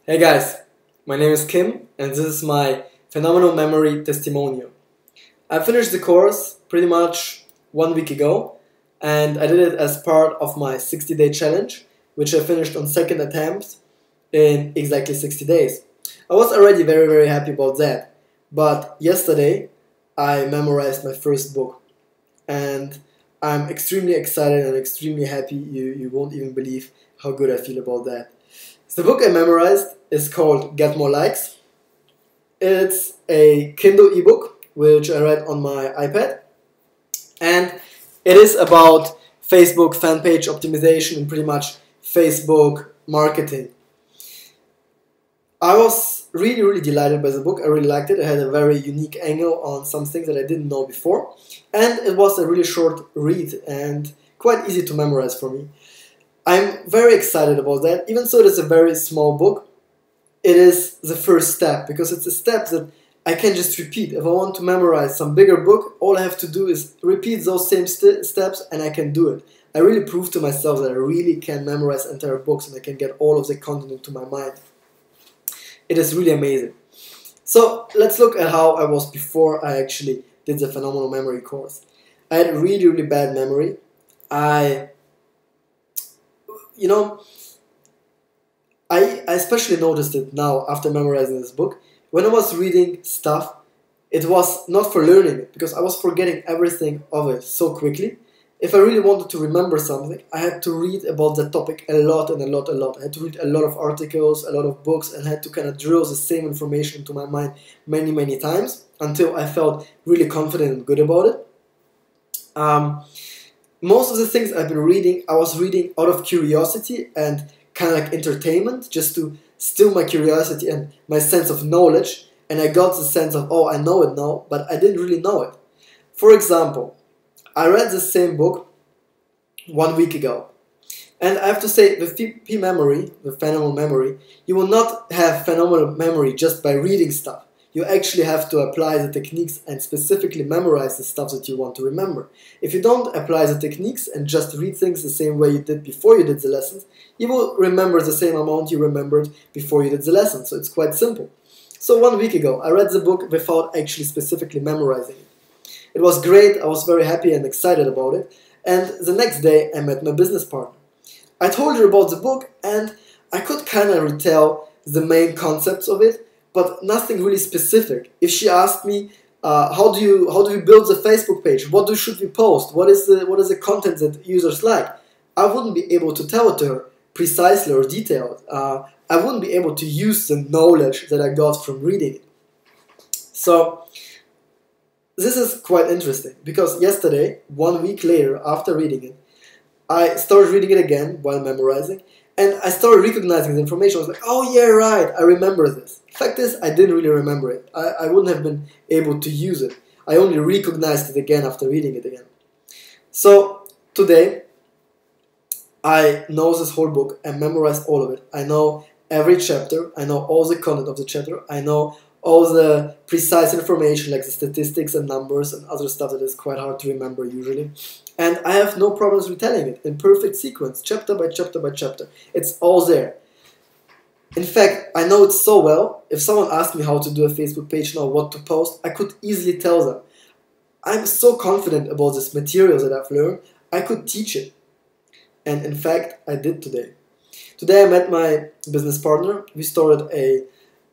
Hey guys, my name is Kim and this is my phenomenal memory testimonial. I finished the course pretty much 1 week ago and I did it as part of my 60-day challenge, which I finished on second attempt in exactly 60 days. I was already very happy about that, but yesterday I memorized my first book and I'm extremely excited and extremely happy. You won't even believe how good I feel about that. So the book I memorized is called Get More Likes. It's a Kindle ebook which I read on my iPad, and it is about Facebook fan page optimization and pretty much Facebook marketing. I was really delighted by the book. I really liked it. It had a very unique angle on some things that I didn't know before, and it was a really short read and quite easy to memorize for me. I'm very excited about that. Even so, it is a very small book. It is the first step because it's a step that I can just repeat. If I want to memorize some bigger book, all I have to do is repeat those same steps and I can do it. I really proved to myself that I really can memorize entire books and I can get all of the content into my mind. It is really amazing. So let's look at how I was before I actually did the Phenomenal Memory course. I had really bad memory. I especially noticed it now after memorizing this book. When I was reading stuff, it was not for learning it because I was forgetting everything of it so quickly. If I really wanted to remember something, I had to read about that topic a lot. I had to read a lot of articles, a lot of books, and had to kind of drill the same information into my mind many times until I felt really confident and good about it. Most of the things I've been reading, I was reading out of curiosity and kind of like entertainment, just to still my curiosity and my sense of knowledge, and I got the sense of, oh, I know it now, but I didn't really know it. For example, I read the same book 1 week ago, and I have to say, with Pmemory, the phenomenal memory, you will not have phenomenal memory just by reading stuff. You actually have to apply the techniques and specifically memorize the stuff that you want to remember. If you don't apply the techniques and just read things the same way you did before you did the lessons, you will remember the same amount you remembered before you did the lesson. So it's quite simple. So 1 week ago, I read the book without actually specifically memorizing it. It was great. I was very happy and excited about it. And the next day, I met my business partner. I told her about the book and I could kind of retell the main concepts of it, but nothing really specific. If she asked me, how do you build the Facebook page? What should we post? What is the content that users like? I wouldn't be able to tell it to her precisely or detailed. I wouldn't be able to use the knowledge that I got from reading it. So this is quite interesting because yesterday, 1 week later, after reading it, I started reading it again while memorizing, and I started recognizing the information. I was like, oh yeah, right, I remember this. Fact is, I didn't really remember it. I wouldn't have been able to use it. I only recognized it again after reading it again. So today, I know this whole book. I memorized all of it. I know every chapter. I know all the content of the chapter. I know all the precise information like the statistics and numbers and other stuff that is quite hard to remember usually. And I have no problems retelling it in perfect sequence, chapter by chapter. It's all there. In fact, I know it so well. If someone asked me how to do a Facebook page now, what to post, I could easily tell them. I'm so confident about this material that I've learned, I could teach it. And in fact, I did today. Today I met my business partner. We started a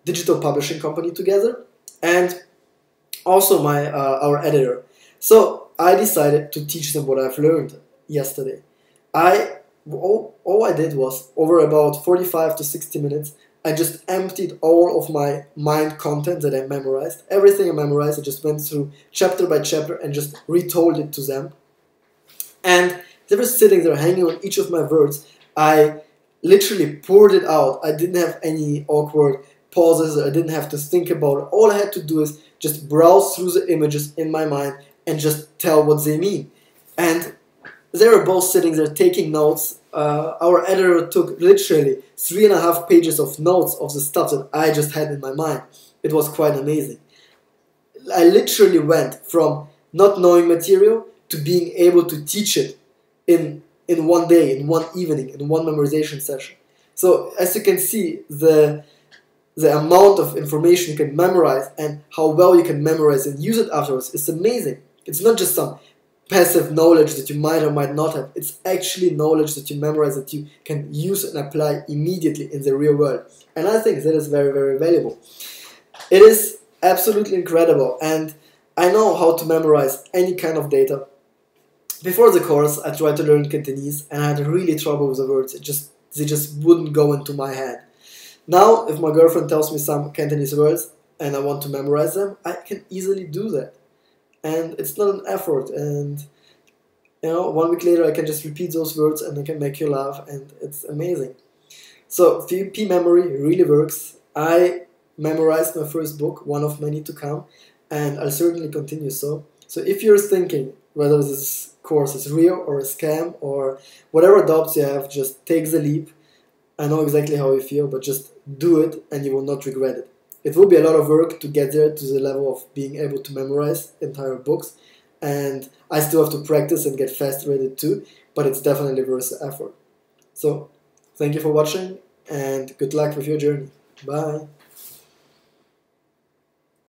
digital publishing company together, and also our editor. So I decided to teach them what I've learned yesterday. All I did was, over about 45 to 60 minutes, I just emptied all of my mind content that I memorized. Everything I memorized, I just went through chapter by chapter and just retold it to them. And they were sitting there hanging on each of my words. I literally poured it out. I didn't have any awkward pauses. I didn't have to think about it. All I had to do is just browse through the images in my mind and just tell what they mean. And they were both sitting there taking notes. Our editor took literally 3.5 pages of notes of the stuff that I just had in my mind. It was quite amazing. I literally went from not knowing material to being able to teach it in one day, in one evening, in one memorization session. So as you can see, the amount of information you can memorize and how well you can memorize and use it afterwards is amazing. It's not just some passive knowledge that you might or might not have. It's actually knowledge that you memorize that you can use and apply immediately in the real world. And I think that is very, very valuable. It is absolutely incredible, and I know how to memorize any kind of data. Before the course, I tried to learn Cantonese and I had really trouble with the words. They just wouldn't go into my head. Now, if my girlfriend tells me some Cantonese words and I want to memorize them, I can easily do that. And it's not an effort, and 1 week later I can just repeat those words and I can make you laugh, and it's amazing. So Pmemory really works. I memorized my first book, one of many to come, and I'll certainly continue so. So if you're thinking whether this course is real or a scam or whatever doubts you have, just take the leap. I know exactly how you feel, but just do it and you will not regret it. It will be a lot of work to get there to the level of being able to memorize entire books, and I still have to practice and get faster at it too, but it's definitely worth the effort. So, thank you for watching and good luck with your journey. Bye!